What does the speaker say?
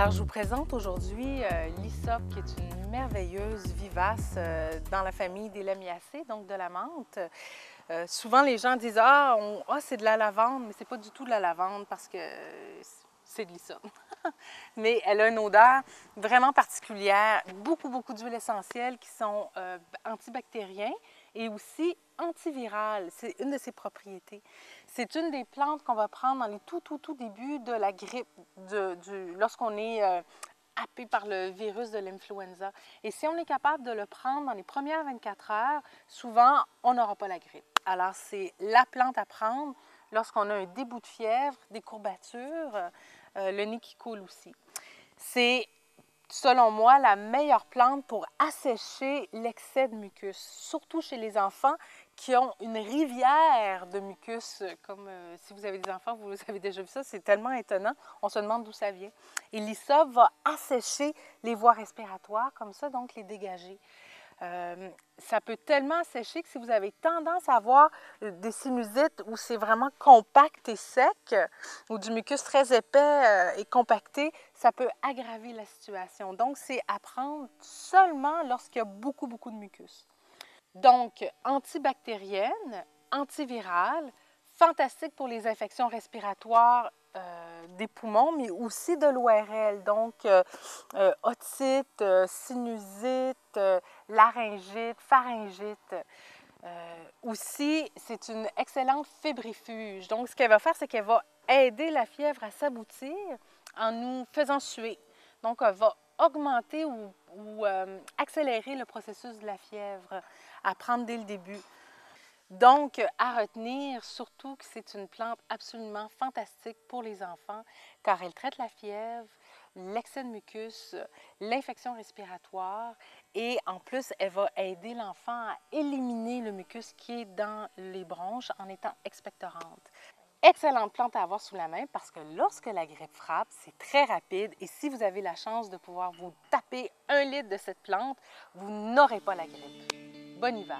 Alors, je vous présente aujourd'hui l'hysope, qui est une merveilleuse vivace dans la famille des Lamiacées, donc de la menthe. Souvent, les gens disent c'est de la lavande, mais c'est pas du tout de la lavande parce que c'est de l'hysope. Mais elle a une odeur vraiment particulière, beaucoup d'huiles essentielles qui sont antibactériens et aussi antivirales. C'est une de ses propriétés. C'est une des plantes qu'on va prendre dans les tout débuts de la grippe, lorsqu'on est happé par le virus de l'influenza. Et si on est capable de le prendre dans les premières 24 heures, souvent, on n'aura pas la grippe. Alors, c'est la plante à prendre lorsqu'on a un début de fièvre, des courbatures, le nez qui coule aussi. C'est, selon moi, la meilleure plante pour assécher l'excès de mucus, surtout chez les enfants qui ont une rivière de mucus, comme si vous avez des enfants, vous avez déjà vu ça, c'est tellement étonnant, on se demande d'où ça vient. Et l'hysope va assécher les voies respiratoires, comme ça, donc les dégager. Ça peut tellement assécher que si vous avez tendance à avoir des sinusites où c'est vraiment compact et sec, ou du mucus très épais et compacté, ça peut aggraver la situation. Donc, c'est à prendre seulement lorsqu'il y a beaucoup de mucus. Donc, antibactérienne, antivirale, fantastique pour les infections respiratoires des poumons, mais aussi de l'ORL, donc otite, sinusite, laryngite, pharyngite. Aussi, c'est une excellente fébrifuge. Donc, ce qu'elle va faire, c'est qu'elle va aider la fièvre à s'aboutir en nous faisant suer. Donc, elle va augmenter ou accélérer le processus de la fièvre, à prendre dès le début. Donc, à retenir, surtout que c'est une plante absolument fantastique pour les enfants, car elle traite la fièvre, l'excès de mucus, l'infection respiratoire et en plus, elle va aider l'enfant à éliminer le mucus qui est dans les bronches en étant expectorante. Excellente plante à avoir sous la main parce que lorsque la grippe frappe, c'est très rapide et si vous avez la chance de pouvoir vous taper 1 litre de cette plante, vous n'aurez pas la grippe. Bon hiver!